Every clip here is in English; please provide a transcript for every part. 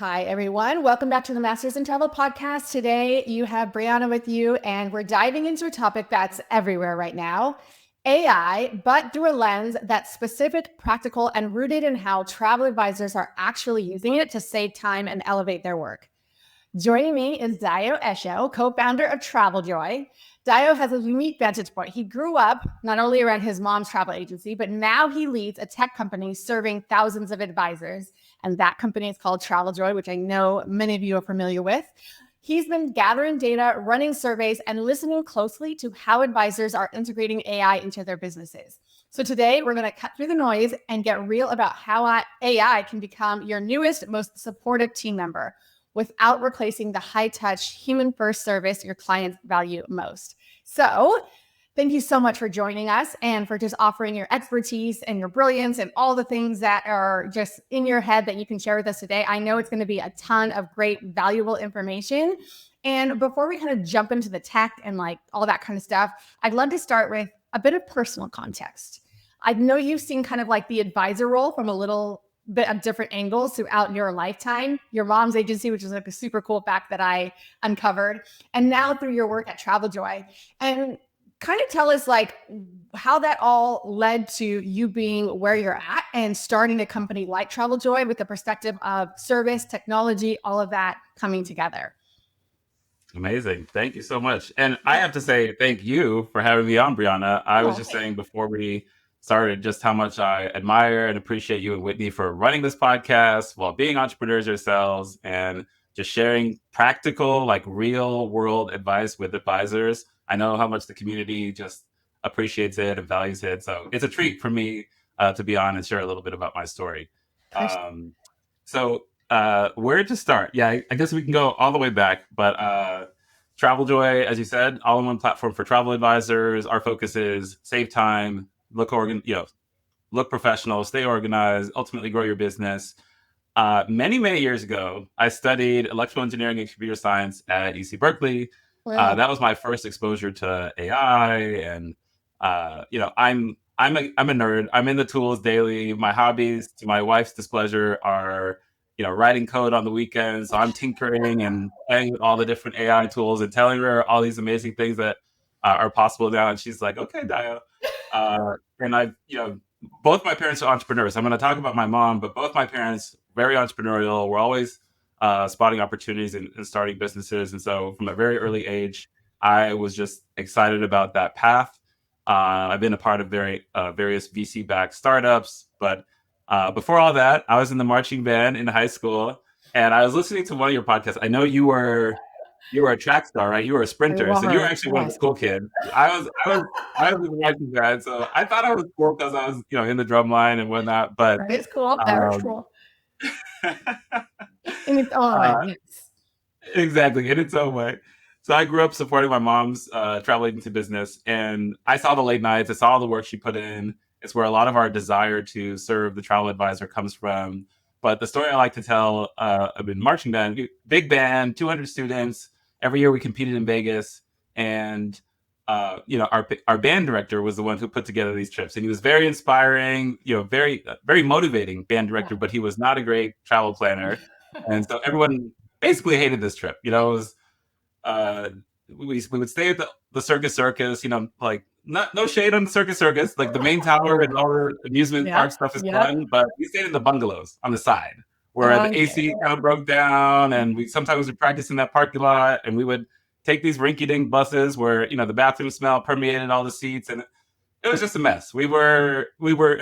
Hi, everyone. Welcome back to the Masters in Travel podcast. Today, you have Brianna with you, and we're diving into a topic that's everywhere right now, AI, but through a lens that's specific, practical, and rooted in how travel advisors are actually using it to save time and elevate their work. Joining me is Dayo Esho, co-founder of TravelJoy. Dayo has a unique vantage point. He grew up not only around his mom's travel agency, but now he leads a tech company serving thousands of advisors. And that company is called TravelJoy, which I know many of you are familiar with. He's been gathering data, running surveys, and listening closely to how advisors are integrating AI into their businesses. So today, we're going to cut through the noise and get real about how AI can become your newest, most supportive team member without replacing the high-touch, human-first service your clients value most. So thank you so much for joining us and for just offering your expertise and your brilliance and all the things that are just in your head that you can share with us today. I know it's going to be a ton of great, valuable information. And before we kind of jump into the tech and like all that kind of stuff, I'd love to start with a bit of personal context. I know you've seen kind of like the advisor role from a little bit of different angles throughout your lifetime, your mom's agency, which is like a super cool fact that I uncovered, and now through your work at TravelJoy. And kind of tell us like how that all led to you being where you're at and starting a company like TravelJoy with the perspective of service, technology, all of that coming together. Amazing. Thank you so much. And I have to say thank you for having me on, Brianna. I was just saying before we started just how much I admire and appreciate you and Whitney for running this podcast while being entrepreneurs yourselves and just sharing practical, like real world advice with advisors. I know how much the community just appreciates it and values it. So it's a treat for me to be on and share a little bit about my story. Where to start? Yeah, I guess we can go all the way back, but TravelJoy, as you said, all-in-one platform for travel advisors. Our focus is save time, look professional, stay organized, ultimately grow your business. Many years ago, I studied electrical engineering and computer science at UC Berkeley. Wow. That was my first exposure to AI, and I'm a nerd. I'm in the tools daily. My hobbies, to my wife's displeasure, are writing code on the weekends. So I'm tinkering and playing with all the different AI tools and telling her all these amazing things that are possible now. And she's like, "Okay, Dayo." And both my parents are entrepreneurs. I'm going to talk about my mom, but both my parents very entrepreneurial. We're always spotting opportunities and starting businesses. And so from a very early age, I was just excited about that path. I've been a part of various VC-backed startups, but before all that, I was in the marching band in high school, and I was listening to one of your podcasts. I know you were a track star, right? You were a sprinter, so you were actually one of the cool kids. I was in the marching band, so I thought I was cool because I was in the drum line and whatnot. But It's cool. Very cool. In its own way, yes. Exactly, in its own way. So I grew up supporting my mom's travel agency business, and I saw the late nights. I saw the work she put in. It's where a lot of our desire to serve the travel advisor comes from. But the story I like to tell, I've been marching band, big band, 200 students. Every year we competed in Vegas, and our band director was the one who put together these trips, and he was very inspiring, very motivating band director, but he was not a great travel planner, and so everyone basically hated this trip. It was we would stay at the Circus, like no shade on the Circus. Like the main tower and all the amusement park stuff is fun, but we stayed in the bungalows on the side where the AC kind of broke down, and we sometimes would practice in that parking lot, and we would take these rinky-dink buses where the bathroom smell permeated all the seats, and it was just a mess. We were we were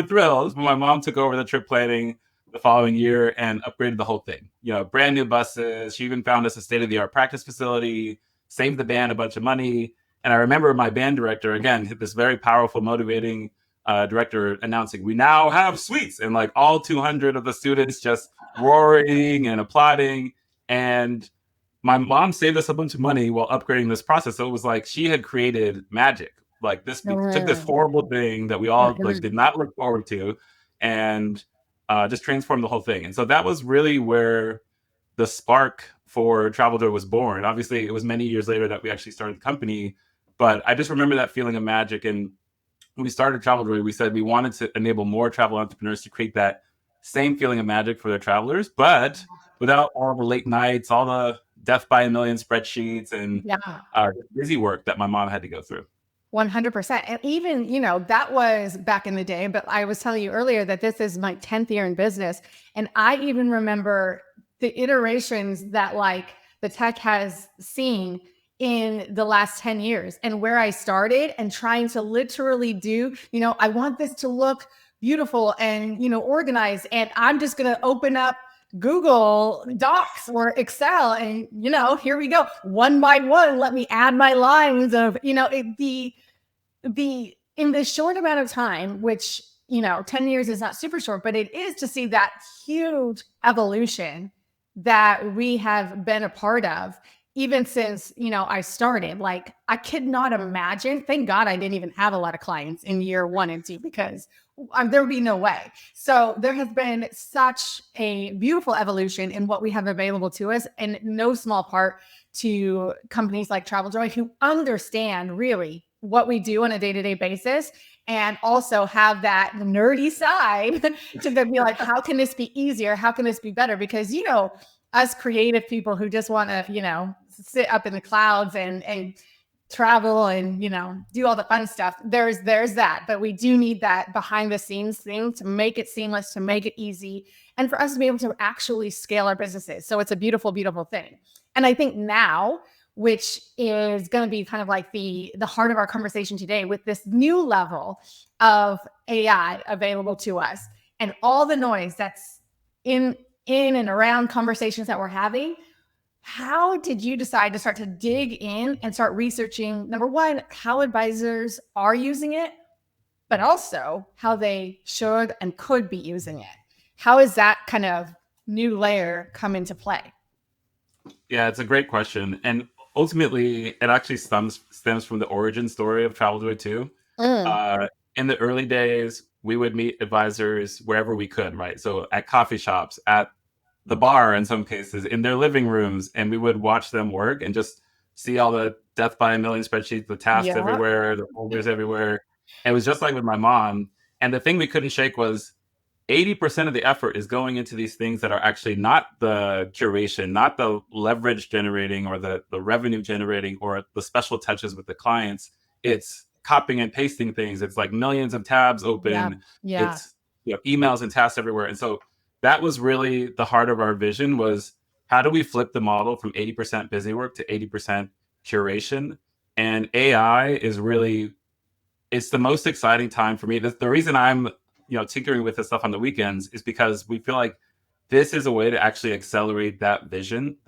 thrilled when my mom took over the trip planning the following year and upgraded the whole thing. Brand new buses. She even found us a state-of-the-art practice facility, saved the band a bunch of money. And I remember my band director, again, this very powerful, motivating director announcing, "We now have suites," and like all 200 of the students just roaring and applauding. And my mom saved us a bunch of money while upgrading this process. So it was like she had created magic. Like took this horrible thing that we all did not look forward to, and just transformed the whole thing. And so that was really where the spark for TravelJoy was born. Obviously, it was many years later that we actually started the company, but I just remember that feeling of magic. And when we started TravelJoy, we said we wanted to enable more travel entrepreneurs to create that same feeling of magic for their travelers, but without all the late nights, all the death by a million spreadsheets and Yeah. busy work that my mom had to go through. 100%. And even, that was back in the day, but I was telling you earlier that this is my 10th year in business. And I even remember the iterations that like the tech has seen in the last 10 years and where I started and trying to literally do, I want this to look beautiful and, organized. And I'm just going to open up Google Docs or Excel and, here we go. One by one, let me add my lines of, in this short amount of time, which 10 years is not super short, but it is to see that huge evolution that we have been a part of even since I started. Like, I could not imagine, thank God I didn't even have a lot of clients in year 1 and 2 because there would be no way. So there has been such a beautiful evolution in what we have available to us, and no small part to companies like TravelJoy who understand really what we do on a day-to-day basis and also have that nerdy side to then be like, how can this be easier? How can this be better? Because, us creative people who just want to, sit up in the clouds and travel and, do all the fun stuff. There's that, but we do need that behind the scenes thing to make it seamless, to make it easy, and for us to be able to actually scale our businesses. So it's a beautiful, beautiful thing. And I think now, which is going to be kind of like the heart of our conversation today, with this new level of AI available to us and all the noise that's in and around conversations that we're having, how did you decide to start to dig in and start researching, number one, how advisors are using it, but also how they should and could be using it? How is that kind of new layer come into play? Yeah, it's a great question. And ultimately, it actually stems from the origin story of TravelJoy too. In the early days, we would meet advisors wherever we could, right? So at coffee shops, at the bar, in some cases, in their living rooms, and we would watch them work and just see all the death by a million spreadsheets, the tasks everywhere, the folders everywhere. And it was just like with my mom. And the thing we couldn't shake was 80% of the effort is going into these things that are actually not the curation, not the leverage generating or the revenue generating or the special touches with the clients. It's copying and pasting things. It's like millions of tabs open. Yeah. It's emails and tasks everywhere. And so that was really the heart of our vision, was how do we flip the model from 80% busy work to 80% curation? And AI is really, it's the most exciting time for me. The reason I'm tinkering with this stuff on the weekends is because we feel like this is a way to actually accelerate that vision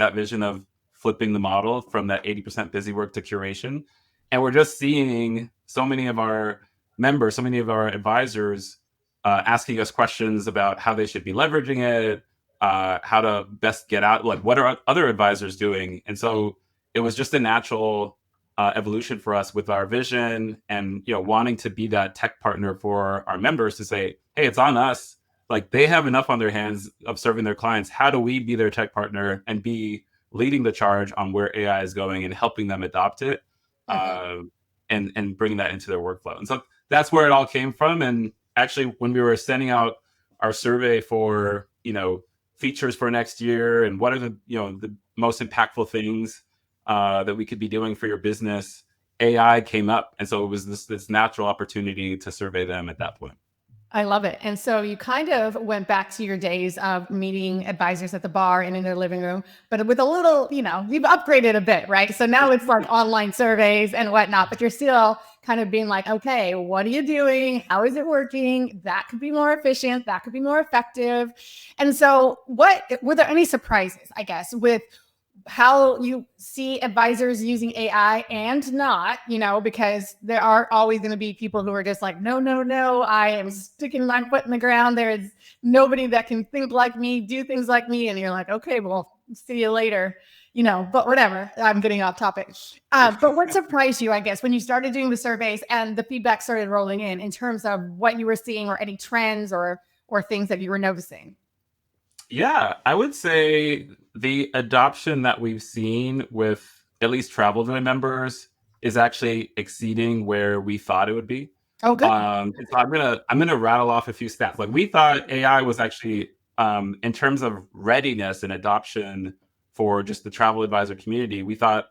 of flipping the model from that 80% busy work to curation. And we're just seeing so many of our members, so many of our advisors asking us questions about how they should be leveraging it, how to best get out, like what are other advisors doing? And so it was just a natural evolution for us with our vision and wanting to be that tech partner for our members to say, hey, it's on us. Like, they have enough on their hands of serving their clients. How do we be their tech partner and be leading the charge on where AI is going and helping them adopt it, and bring that into their workflow? And so that's where it all came from. And actually, when we were sending out our survey for features for next year and what are the most impactful things that we could be doing for your business, AI came up. And so it was this natural opportunity to survey them at that point. I love it. And so you kind of went back to your days of meeting advisors at the bar and in their living room, but with a little, you've upgraded a bit, right? So now it's like online surveys and whatnot, but you're still kind of being like, okay, what are you doing? How is it working? That could be more efficient. That could be more effective. And so were there any surprises, I guess, with how you see advisors using AI and not, because there are always going to be people who are just like, no, I am sticking my foot in the ground. There is nobody that can think like me, do things like me. And you're like, okay, well, see you later, but whatever. I'm getting off topic. But what surprised you, I guess, when you started doing the surveys and the feedback started rolling in terms of what you were seeing or any trends or things that you were noticing? Yeah, I would say the adoption that we've seen with at least TravelJoy members is actually exceeding where we thought it would be. Oh, good. And so I'm gonna rattle off a few stats. Like we thought AI was actually in terms of readiness and adoption for just the travel advisor community, we thought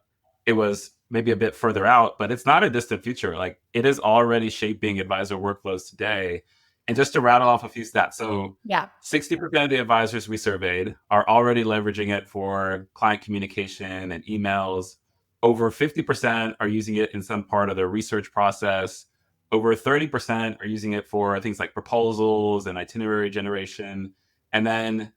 it was maybe a bit further out, but it's not a distant future. Like it is already shaping advisor workflows today. And just to rattle off a few stats, so Yeah. 60% of the advisors we surveyed are already leveraging it for client communication and emails. Over 50% are using it in some part of their research process. Over 30% are using it for things like proposals and itinerary generation. And then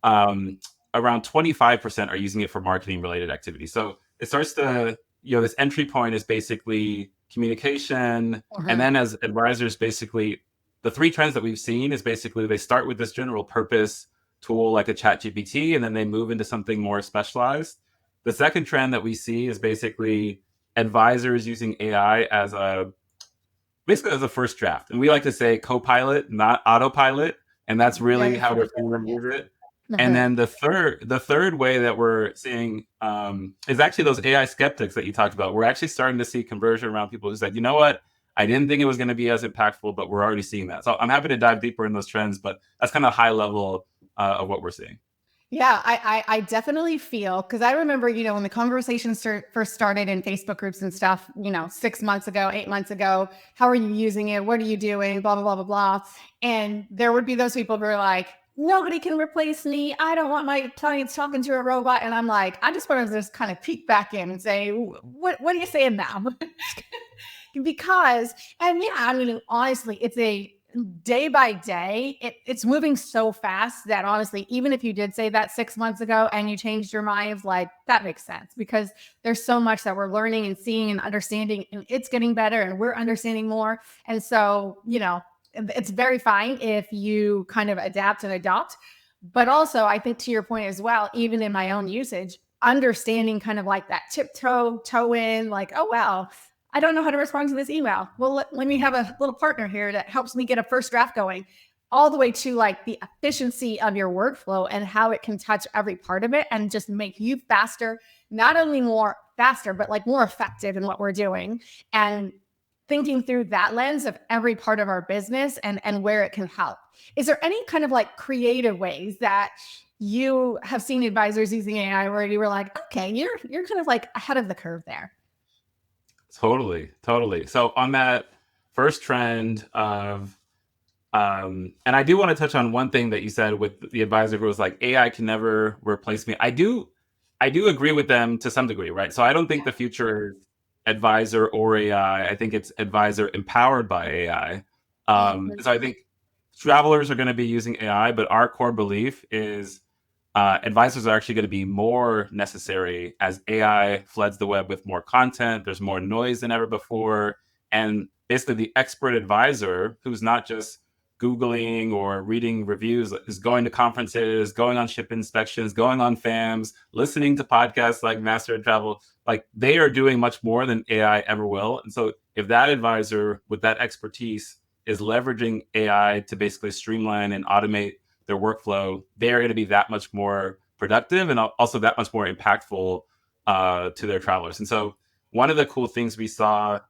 um, around 25% are using it for marketing related activities. So it starts to, this entry point is basically communication. And Mhm. then as advisors, basically, the three trends that we've seen is basically they start with this general purpose tool like a chat GPT, and then they move into something more specialized. The second trend that we see is basically advisors using AI as a basically as a first draft. And we like to say co-pilot, not autopilot. And that's really Very how we're effective. trying to remove it. And Mhm. then the third way that we're seeing is actually those AI skeptics that you talked about. We're actually starting to see conversion around people who said, you know what, I didn't think it was going to be as impactful, but we're already seeing that. So I'm happy to dive deeper in those trends, but that's kind of high level of what we're seeing. Yeah, I definitely feel because I remember, when the conversation first started in Facebook groups and stuff, 6 months ago, 8 months ago, how are you using it? What are you doing? Blah, blah, blah, blah, blah. And there would be those people who are like, nobody can replace me. I don't want my clients talking to a robot. And I'm like, I just want to just kind of peek back in and say, what are you saying now? Because, and yeah, I mean, honestly, it's a day by day, it's moving so fast that honestly, even if you did say that 6 months ago and you changed your mind, like that makes sense because there's so much that we're learning and seeing and understanding, and it's getting better and we're understanding more. And so, it's very fine if you kind of adapt and adopt. But also, I think to your point as well, even in my own usage, understanding kind of like that tiptoe, toe in, like, oh, well, I don't know how to respond to this email. Well, let me have a little partner here that helps me get a first draft going, all the way to like the efficiency of your workflow and how it can touch every part of it and just make you faster, not only more faster, but like more effective in what we're doing. And thinking through that lens of every part of our business and where it can help. Is there any kind of like creative ways that you have seen advisors using AI where you were like, okay, you're kind of like ahead of the curve there? Totally, totally. So on that first trend of and I do want to touch on one thing that you said with the advisor who was like, AI can never replace me. I do agree with them to some degree, right? So I don't think the future is advisor or AI. I think it's advisor empowered by AI. Mhm. So I think travelers are going to be using AI, but our core belief is advisors are actually going to be more necessary as AI floods the web with more content. There's more noise than ever before. And basically, the expert advisor who's not just Googling or reading reviews is going to conferences, going on ship inspections, going on FAMs, listening to podcasts like Master of Travel. Like they are doing much more than AI ever will. And so, if that advisor with that expertise is leveraging AI to basically streamline and automate their workflow, they're going to be that much more productive and also that much more impactful to their travelers. And so, one of the cool things we saw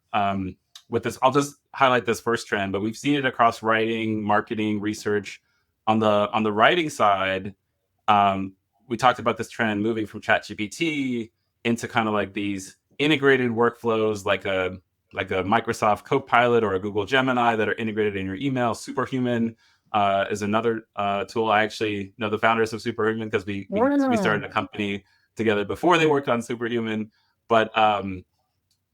with this, I'll just highlight this first trend, but we've seen it across writing, marketing, research. On the writing side, um, we talked about this trend moving from ChatGPT into kind of like these integrated workflows, like a Microsoft Copilot or a Google Gemini that are integrated in your email. Superhuman is another tool. I actually know the founders of Superhuman because we started Wow. a company together before they worked on Superhuman. But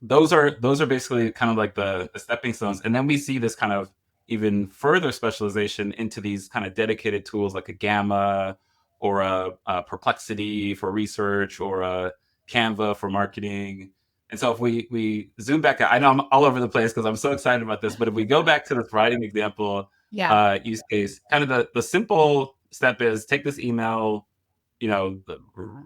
those are basically kind of like the stepping stones, and then we see this kind of even further specialization into these kind of dedicated tools like a Gamma or a Perplexity for research or a Canva for marketing. And so if we zoom back, I know I'm all over the place because I'm so excited about this, but if we go back to this writing example Yeah. use case, kind of the simple step is take this email,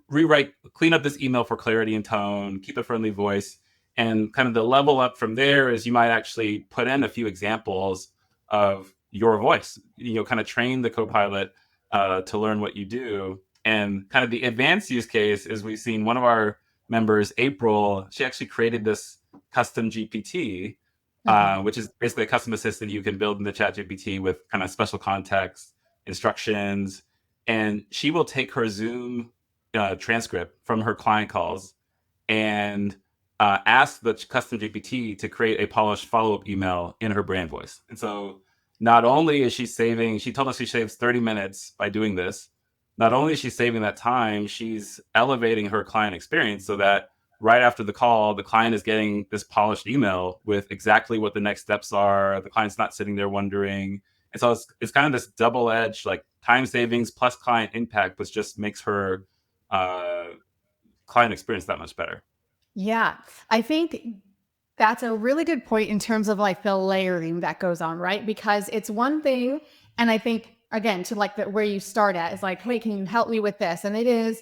rewrite, clean up this email for clarity and tone, keep a friendly voice. And kind of the level up from there is you might actually put in a few examples of your voice, kind of train the copilot to learn what you do. And kind of the advanced use case is we've seen one of our members, April, she actually created this custom GPT which is basically a custom assistant you can build in the ChatGPT with kind of special context, instructions, and she will take her Zoom transcript from her client calls and ask the custom GPT to create a polished follow-up email in her brand voice. And so not only is she told us she saves 30 minutes by doing this. Not only is she saving that time, she's elevating her client experience so that right after the call, the client is getting this polished email with exactly what the next steps are. The client's not sitting there wondering. And so it's kind of this double-edged, like time savings plus client impact, which just makes her client experience that much better. Yeah, I think that's a really good point in terms of like the layering that goes on, right? Because it's one thing, and I think again to like where you start at is like, hey, can you help me with this? And it is,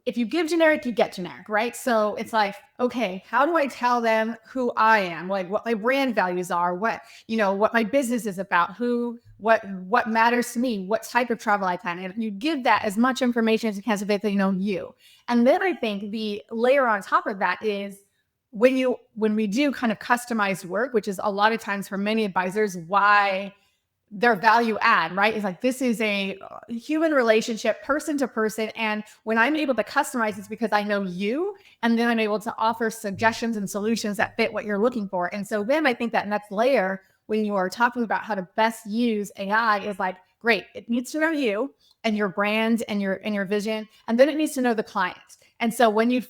if you give generic, you get generic, right? So it's like, okay, how do I tell them who I am, like what my brand values are, what my business is about, what matters to me, what type of travel I plan, and you give that as much information as you can so that they know you. And then I think the layer on top of that is when we do kind of customized work, which is a lot of times for many advisors why their value add, right? It's like, this is a human relationship, person to person. And when I'm able to customize, it's because I know you, and then I'm able to offer suggestions and solutions that fit what you're looking for. And so then I think that next layer, when you are talking about how to best use AI, is like, great, it needs to know you and your brand and your vision, and then it needs to know the client. And so when you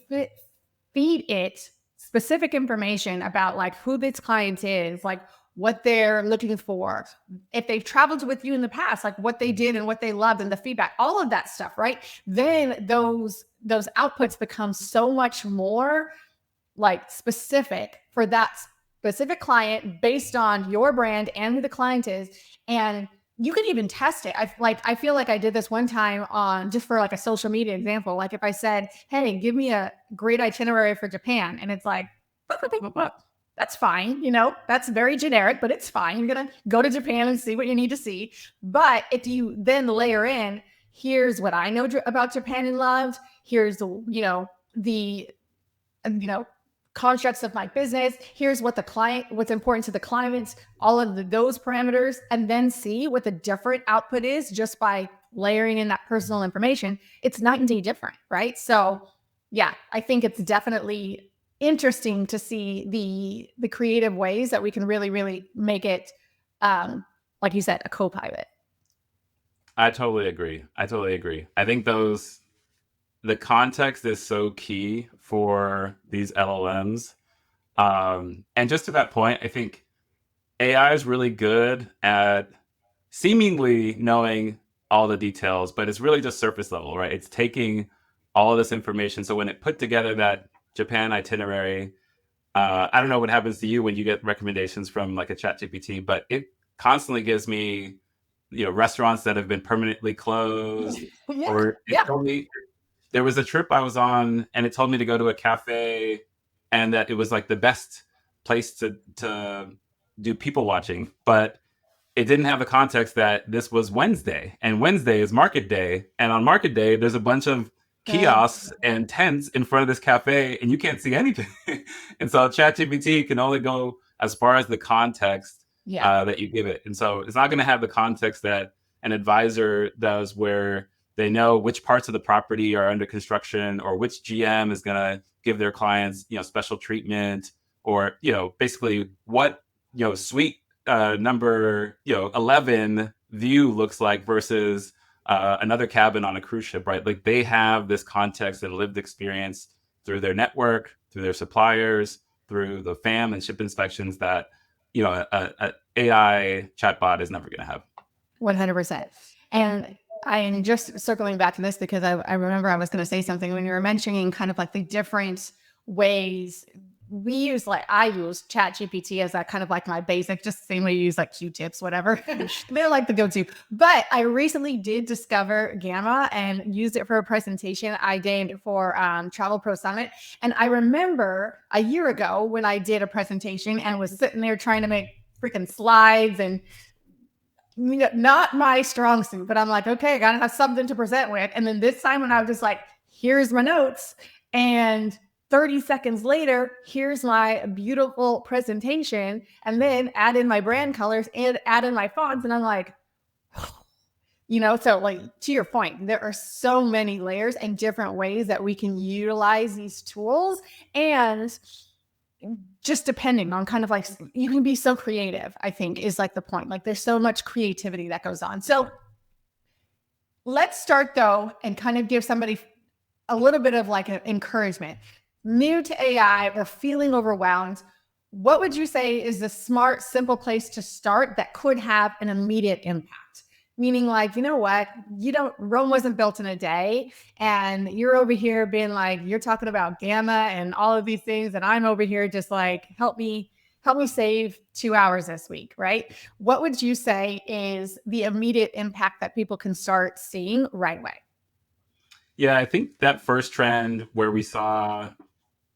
feed it specific information about like who this client is, like what they're looking for, if they've traveled with you in the past, like what they did and what they loved and the feedback, all of that stuff, right? Then those outputs become so much more like specific for that specific client based on your brand and who the client is. And you can even test it. I feel like I did this one time on just for like a social media example. Like if I said, hey, give me a great itinerary for Japan, and it's like, that's fine. That's very generic, but it's fine. You're going to go to Japan and see what you need to see. But if you then layer in, here's what I know about Japan and love, here's the constructs of my business, here's what's important to the clients, all of those parameters, and then see what the different output is just by layering in that personal information, it's night and day different, right? So yeah, I think it's definitely interesting to see the creative ways that we can really, really make it, like you said, a co-pilot. I totally agree. I think the context is so key for these LLMs. And just to that point, I think AI is really good at seemingly knowing all the details, but it's really just surface level, right? It's taking all of this information. So when it put together that Japan itinerary, I don't know what happens to you when you get recommendations from like a ChatGPT, but it constantly gives me, restaurants that have been permanently closed, or it told me there was a trip I was on and it told me to go to a cafe and that it was like the best place to do people watching, but it didn't have the context that this was Wednesday and Wednesday is market day. And on market day, there's a bunch of kiosks and tents in front of this cafe and you can't see anything. And so ChatGPT can only go as far as the context that you give it. And so it's not going to have the context that an advisor does, where they know which parts of the property are under construction or which GM is going to give their clients, special treatment, or, basically what, suite number 11 view looks like versus another cabin on a cruise ship, right? Like they have this context and lived experience through their network, through their suppliers, through the FAM and ship inspections that a AI chatbot is never going to have. 100%. And I am just circling back to this because I remember I was going to say something when you were mentioning kind of like the different ways I use ChatGPT as that kind of like my basic, just the same way you use like Q-tips, whatever. They're like the go-to. But I recently did discover Gamma and used it for a presentation I did for Travel Pro Summit. And I remember a year ago when I did a presentation and was sitting there trying to make freaking slides and not my strong suit, but I'm like, okay, I gotta have something to present with. And then this time when I was just like, here's my notes, and 30 seconds later, here's my beautiful presentation, and then add in my brand colors and add in my fonts. And I'm like, so like to your point, there are so many layers and different ways that we can utilize these tools. And just depending on kind of like, you can be so creative, I think is like the point. Like there's so much creativity that goes on. So let's start though and kind of give somebody a little bit of like an encouragement. New to AI or feeling overwhelmed, what would you say is the smart, simple place to start that could have an immediate impact? Meaning like, you know what, Rome wasn't built in a day, and you're over here being like, you're talking about gamma and all of these things, and I'm over here just like, help me save 2 hours this week, right? What would you say is the immediate impact that people can start seeing right away? Yeah, I think that first trend where we saw,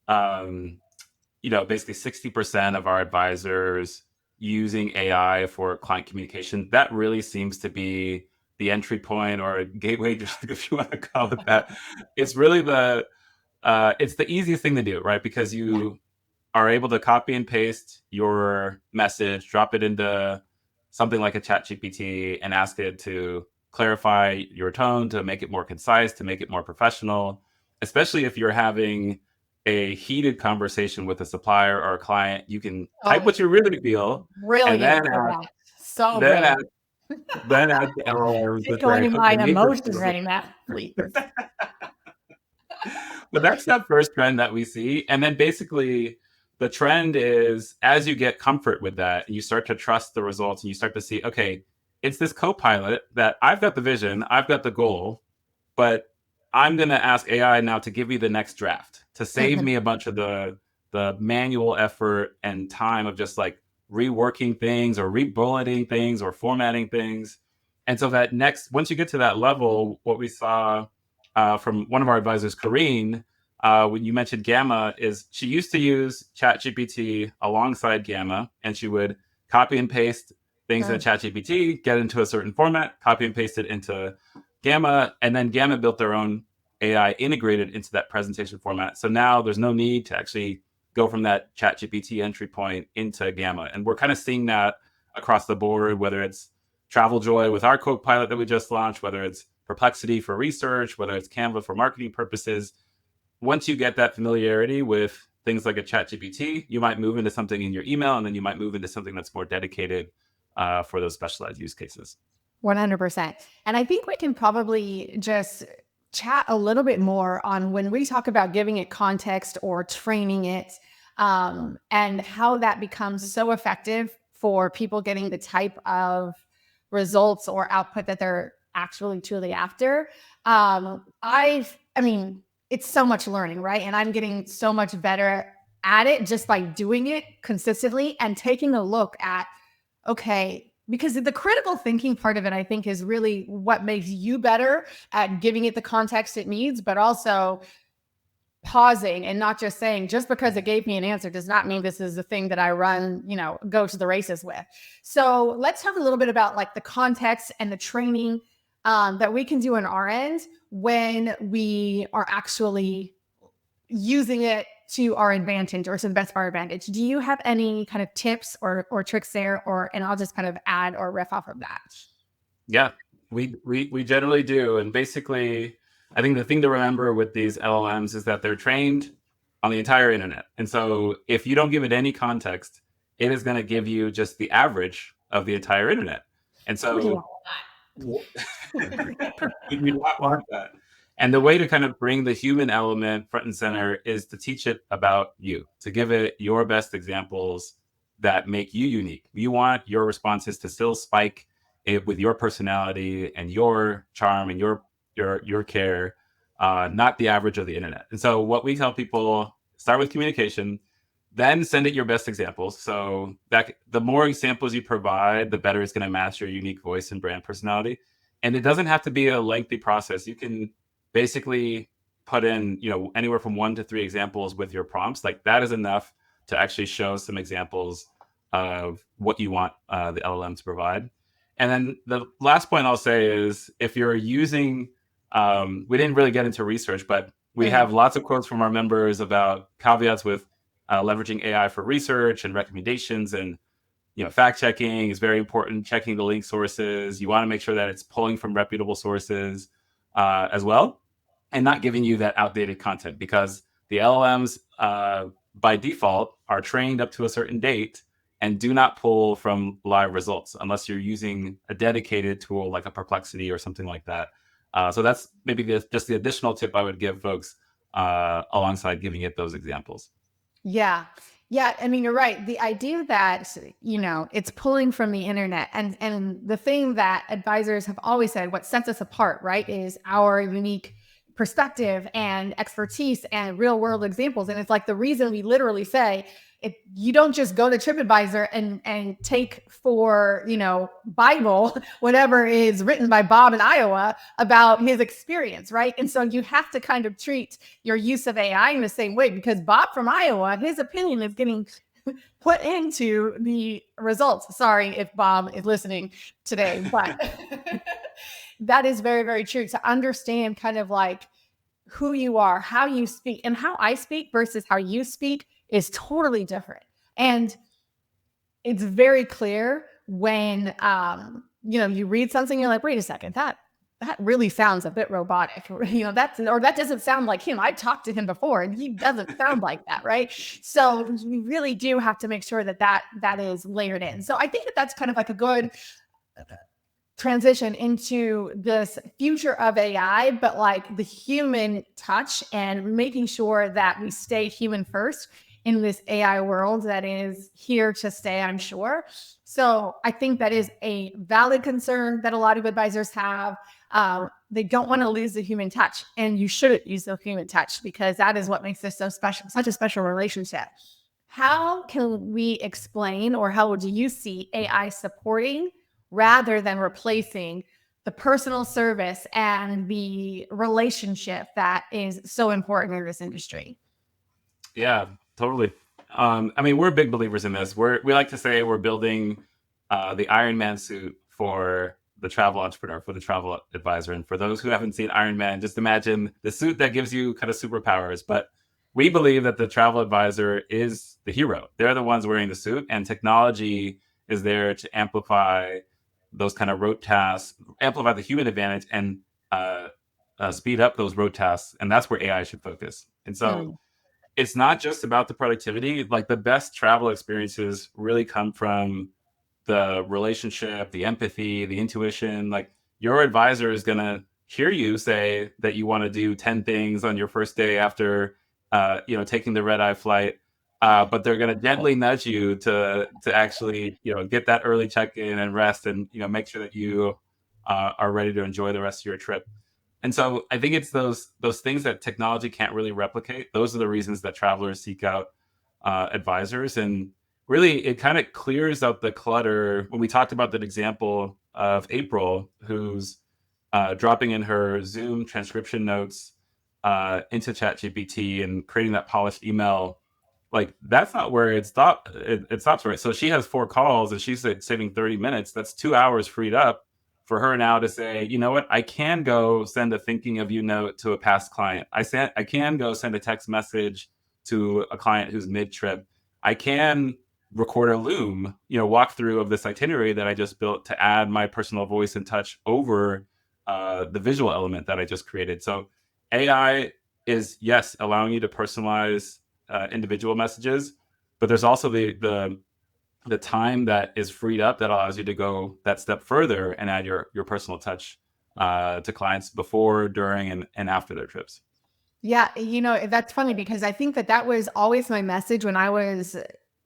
basically 60% of our advisors using AI for client communication, that really seems to be the entry point or a gateway, just if you want to call it that. It's really it's the easiest thing to do, right? Because you are able to copy and paste your message, drop it into something like a chat GPT and ask it to clarify your tone, to make it more concise, to make it more professional, especially if you're having a heated conversation with a supplier or a client. You can type what you really feel, and Brilliant. So then brilliant. add, then add the LLMs to Going say, in my okay, make this emotions right now, please. but that's that first trend that we see. And then basically the trend is, as you get comfort with that, you start to trust the results and you start to see, okay, it's this co-pilot that I've got the vision, I've got the goal, but I'm going to ask AI now to give me the next draft, to save me a bunch of the manual effort and time of just like reworking things or rebulleting things or formatting things. And so that once you get to that level, what we saw from one of our advisors, Kareen, when you mentioned Gamma, is she used to use ChatGPT alongside Gamma, and she would copy and paste things in ChatGPT, get into a certain format, copy and paste it into Gamma, and then Gamma built their own AI integrated into that presentation format. So now there's no need to actually go from that ChatGPT entry point into Gamma. And we're kind of seeing that across the board, whether it's TravelJoy with our Copilot that we just launched, whether it's Perplexity for research, whether it's Canva for marketing purposes. Once you get that familiarity with things like a ChatGPT, you might move into something in your email, and then you might move into something that's more dedicated for those specialized use cases. 100%. And I think we can probably just chat a little bit more on when we talk about giving it context or training it, and how that becomes so effective for people getting the type of results or output that they're actually truly after. I mean, it's so much learning, right? And I'm getting so much better at it just by doing it consistently and taking a look at, okay, because the critical thinking part of it, I think, is really what makes you better at giving it the context it needs, but also pausing and not just saying, just because it gave me an answer does not mean this is the thing that I go to the races with. So let's talk a little bit about like the context and the training that we can do on our end when we are actually using it to our advantage or to the best of our advantage. Do you have any kind of tips or tricks there, and I'll just kind of add or riff off of that? Yeah, we generally do. And basically, I think the thing to remember with these LLMs is that they're trained on the entire internet. And so if you don't give it any context, it is going to give you just the average of the entire internet. And so we do not want that. And the way to kind of bring the human element front and center is to teach it about you, to give it your best examples that make you unique. You want your responses to still spike it with your personality and your charm and your care, not the average of the internet. And so what we tell people, start with communication, then send it your best examples. So that the more examples you provide, the better it's going to match your unique voice and brand personality. And it doesn't have to be a lengthy process. You can basically put in, anywhere from 1 to 3 examples with your prompts. Like that is enough to actually show some examples of what you want the LLM to provide. And then the last point I'll say is, if you're using, we didn't really get into research, but We have lots of quotes from our members about caveats with leveraging AI for research and recommendations, and fact checking is very important. Checking the link sources, you want to make sure that it's pulling from reputable sources as well, and not giving you that outdated content, because the LLMs by default are trained up to a certain date and do not pull from live results unless you're using a dedicated tool like a Perplexity or something like that. So that's maybe just the additional tip I would give folks alongside giving it those examples. Yeah. Yeah. I mean, you're right. The idea that, it's pulling from the internet, and the thing that advisors have always said, what sets us apart, right, is our unique perspective and expertise and real world examples. And it's like the reason we literally say, if you don't just go to TripAdvisor and take for, Bible, whatever is written by Bob in Iowa about his experience, right? And so you have to kind of treat your use of AI in the same way, because Bob from Iowa, his opinion is getting put into the results. Sorry if Bob is listening today, but that is very, very true. To understand kind of like who you are, how you speak, and how I speak versus how you speak is totally different. And it's very clear when you read something, you're like, wait a second, that really sounds a bit robotic. That doesn't sound like him. I've talked to him before and he doesn't sound like that, right? So we really do have to make sure that is layered in. So I think that's kind of like a good transition into this future of AI, but like the human touch and making sure that we stay human first in this AI world that is here to stay, I'm sure. So I think that is a valid concern that a lot of advisors have. They don't want to lose the human touch, and you shouldn't use the human touch, because that is what makes this so special, such a special relationship. How can we explain, or how do you see AI supporting rather than replacing the personal service and the relationship that is so important in this industry? Yeah, totally. I mean, we're big believers in this. We like to say we're building the Iron Man suit for the travel entrepreneur, for the travel advisor. And for those who haven't seen Iron Man, just imagine the suit that gives you kind of superpowers. But we believe that the travel advisor is the hero. They're the ones wearing the suit, and technology is there to amplify those kind of rote tasks, amplify the human advantage, and speed up those rote tasks. And that's where AI should focus. And so it's not just about the productivity. Like, the best travel experiences really come from the relationship, the empathy, the intuition. Like, your advisor is going to hear you say that you want to do 10 things on your first day after, taking the red-eye flight. But they're going to gently nudge you to actually, get that early check-in and rest, and, make sure that you are ready to enjoy the rest of your trip. And so I think it's those things that technology can't really replicate. Those are the reasons that travelers seek out advisors. And really, it kind of clears up the clutter. When we talked about that example of April, who's dropping in her Zoom transcription notes into ChatGPT and creating that polished email, like, that's not where it stops, right? So she has 4 calls and she's saving 30 minutes. That's 2 hours freed up for her now to say, you know what, I can go send a thinking of you note to a past client. I can go send a text message to a client who's mid-trip. I can record a Loom, walkthrough of this itinerary that I just built to add my personal voice and touch over the visual element that I just created. So AI is, yes, allowing you to personalize individual messages, but there's also the time that is freed up that allows you to go that step further and add your personal touch to clients before, during, and after their trips. Yeah, that's funny, because I think that was always my message when I was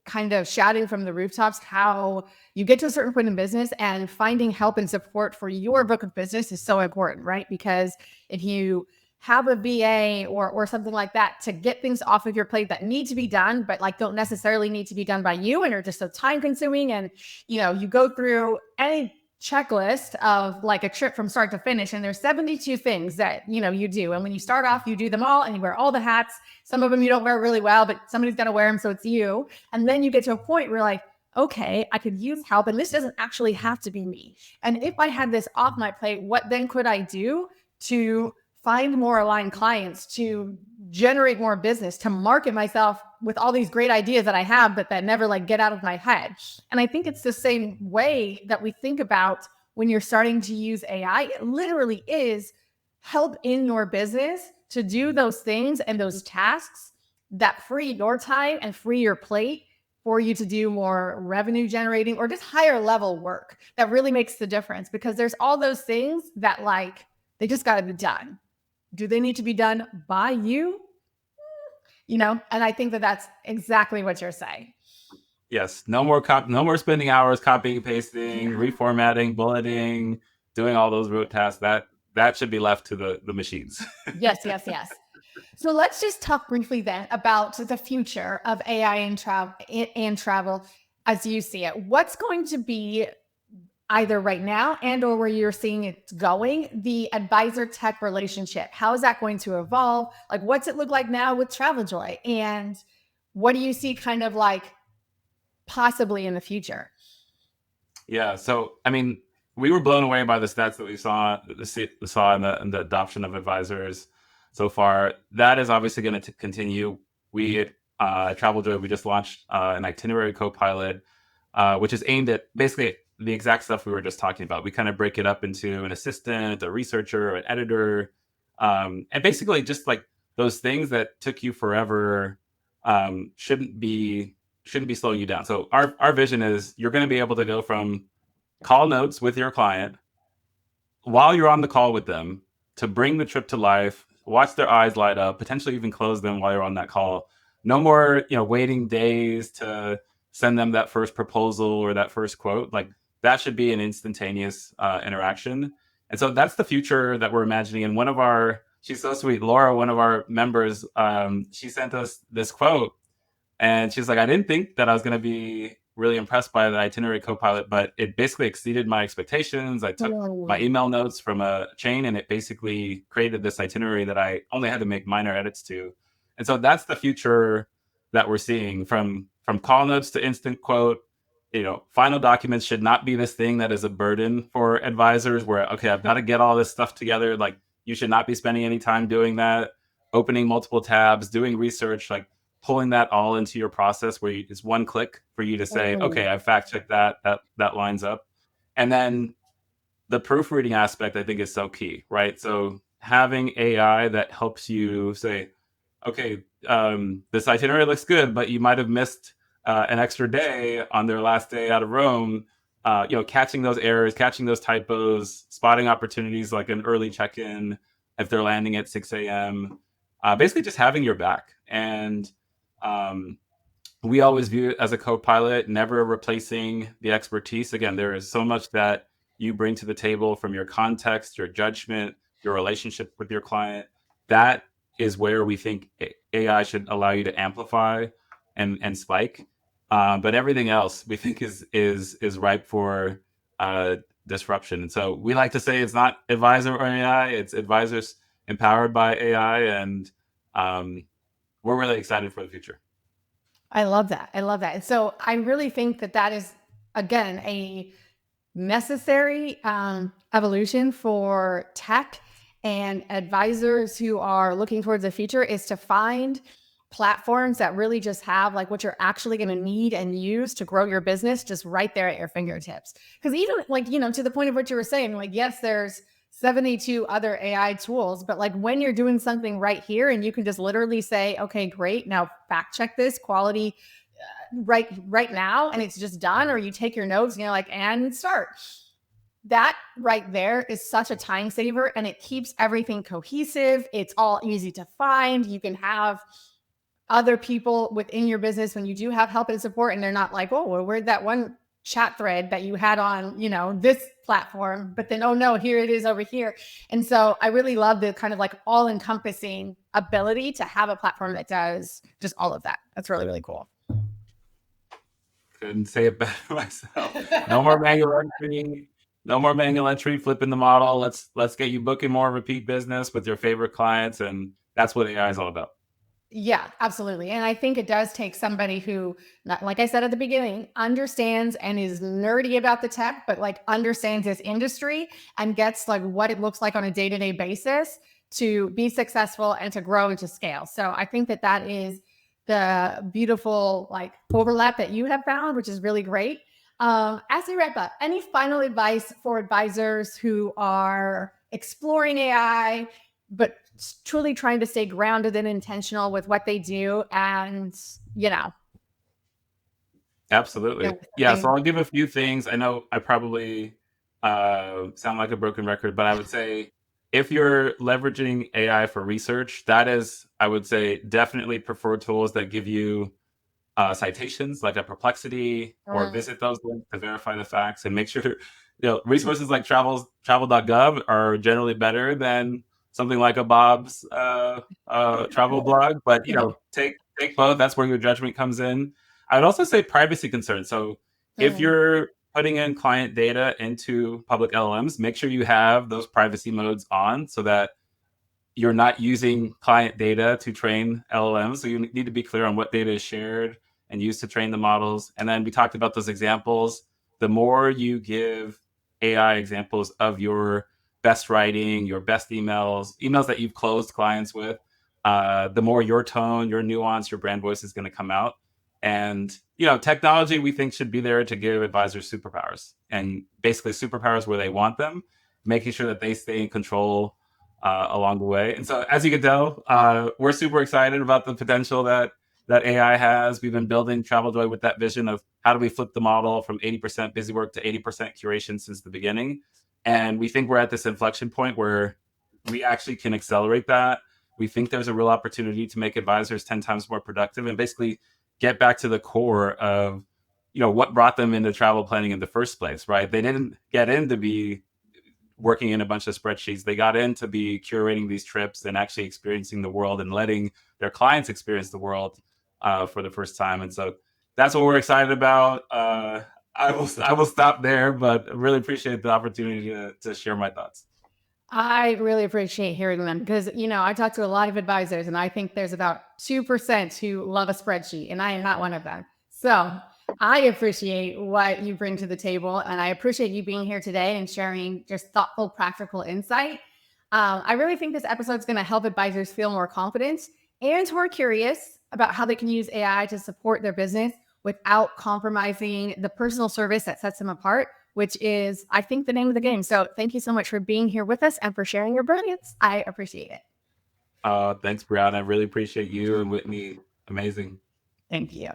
kind of shouting from the rooftops, how you get to a certain point in business and finding help and support for your book of business is so important, right? Because if you have a VA or something like that to get things off of your plate that need to be done, but like don't necessarily need to be done by you and are just so time consuming, and you go through any checklist of like a trip from start to finish, and there's 72 things that you do, and when you start off, you do them all and you wear all the hats. Some of them you don't wear really well, but somebody's got to wear them, so it's you. And then you get to a point where like, okay, I could use help, and this doesn't actually have to be me. And if I had this off my plate, what then could I do to find more aligned clients, to generate more business, to market myself with all these great ideas that I have, but that never like get out of my head. And I think it's the same way that we think about when you're starting to use AI. It literally is help in your business to do those things and those tasks that free your time and free your plate for you to do more revenue generating or just higher level work that really makes the difference. Because there's all those things that like, they just got to be done. Do they need to be done by you? And I think that that's exactly what you're saying. Yes, no more spending hours copying, pasting, reformatting, bulleting, doing all those rote tasks. That should be left to the machines. Yes. So let's just talk briefly then about the future of AI and travel as you see it. What's going to be, either right now and or where you're seeing it going, the advisor tech relationship? How is that going to evolve? Like, what's it look like now with TravelJoy? And what do you see kind of like possibly in the future? Yeah, so I mean, we were blown away by the stats that we saw in the adoption of advisors so far. That is obviously going to continue. We at TravelJoy, we just launched an itinerary co-pilot, which is aimed at basically the exact stuff we were just talking about. We kind of break it up into an assistant, a researcher, an editor, and basically just like those things that took you forever shouldn't be slowing you down. So our vision is you're going to be able to go from call notes with your client while you're on the call with them to bring the trip to life, watch their eyes light up, potentially even close them while you're on that call. No more, waiting days to send them that first proposal or that first quote. Like that should be an instantaneous interaction. And so that's the future that we're imagining. And she's so sweet, Laura, one of our members, she sent us this quote. And she's like, I didn't think that I was going to be really impressed by the itinerary co-pilot, but it basically exceeded my expectations. I took my email notes from a chain and it basically created this itinerary that I only had to make minor edits to. And so that's the future that we're seeing, from call notes to instant quote. Final documents should not be this thing that is a burden for advisors where, okay, I've got to get all this stuff together. Like you should not be spending any time doing that, opening multiple tabs, doing research, like pulling that all into your process where it's one click for you to say, okay, I fact checked that lines up. And then the proofreading aspect, I think, is so key, right? So having AI that helps you say, okay, this itinerary looks good, but you might have missed an extra day on their last day out of Rome. Catching those errors, catching those typos, spotting opportunities like an early check-in if they're landing at 6 a.m. Basically just having your back. And we always view it as a co-pilot, never replacing the expertise. Again, there is so much that you bring to the table from your context, your judgment, your relationship with your client. That is where we think AI should allow you to amplify and spike. But everything else we think is ripe for disruption. And so we like to say it's not advisor or AI, it's advisors empowered by AI. And we're really excited for the future. I love that. And so I really think that is, again, a necessary evolution for tech and advisors who are looking towards the future, is to find platforms that really just have like what you're actually going to need and use to grow your business just right there at your fingertips. Because even like, to the point of what you were saying, like, yes, there's 72 other AI tools, but like when you're doing something right here and you can just literally say, okay, great, now fact check this quality right now, and it's just done, or you take your notes and you're like, and start. That right there is such a time saver, and it keeps everything cohesive. It's all easy to find. You can have other people within your business when you do have help and support, and they're not like, oh, well, where'd that one chat thread that you had on, this platform, but then, oh no, here it is over here. And so I really love the kind of like all encompassing ability to have a platform that does just all of that. That's really, really cool. Couldn't say it better myself. No more manual entry. No more manual entry, flipping the model. Let's get you booking more repeat business with your favorite clients. And that's what AI is all about. Yeah, absolutely. And I think it does take somebody who, like I said at the beginning, understands and is nerdy about the tech, but like understands this industry and gets like what it looks like on a day-to-day basis to be successful and to grow and to scale. So I think that that is the beautiful like overlap that you have found, which is really great. As we wrap up, any final advice for advisors who are exploring AI, but truly trying to stay grounded and intentional with what they do and, you know, Absolutely. Yeah. So something. I'll give a few things. I know I probably sound like a broken record, but I would say if you're leveraging AI for research, that is, I would say, definitely prefer tools that give you citations like a Perplexity or visit those links to verify the facts and make sure, resources like travel.gov are generally better than something like a Bob's travel blog. But, take both. That's where your judgment comes in. I'd also say privacy concerns. So if you're putting in client data into public LLMs, make sure you have those privacy modes on so that you're not using client data to train LLMs. So you need to be clear on what data is shared and used to train the models. And then we talked about those examples. The more you give AI examples of your best writing, your best emails that you've closed clients with, the more your tone, your nuance, your brand voice is going to come out. And, technology we think should be there to give advisors superpowers, and basically superpowers where they want them, making sure that they stay in control along the way. And so, as you can tell, we're super excited about the potential that AI has. We've been building TravelJoy with that vision of how do we flip the model from 80% busy work to 80% curation since the beginning. And we think we're at this inflection point where we actually can accelerate that. We think there's a real opportunity to make advisors 10 times more productive and basically get back to the core of, what brought them into travel planning in the first place, right? They didn't get in to be working in a bunch of spreadsheets. They got in to be curating these trips and actually experiencing the world and letting their clients experience the world for the first time. And so that's what we're excited about. I will stop there, but really appreciate the opportunity to share my thoughts. I really appreciate hearing them because, I talk to a lot of advisors and I think there's about 2% who love a spreadsheet, and I am not one of them. So I appreciate what you bring to the table, and I appreciate you being here today and sharing just thoughtful, practical insight. I really think this episode is going to help advisors feel more confident and who are curious about how they can use AI to support their business without compromising the personal service that sets them apart, which is, I think, the name of the game. So thank you so much for being here with us and for sharing your brilliance. I appreciate it. Thanks, Brianna. I really appreciate you and Whitney. Amazing. Thank you.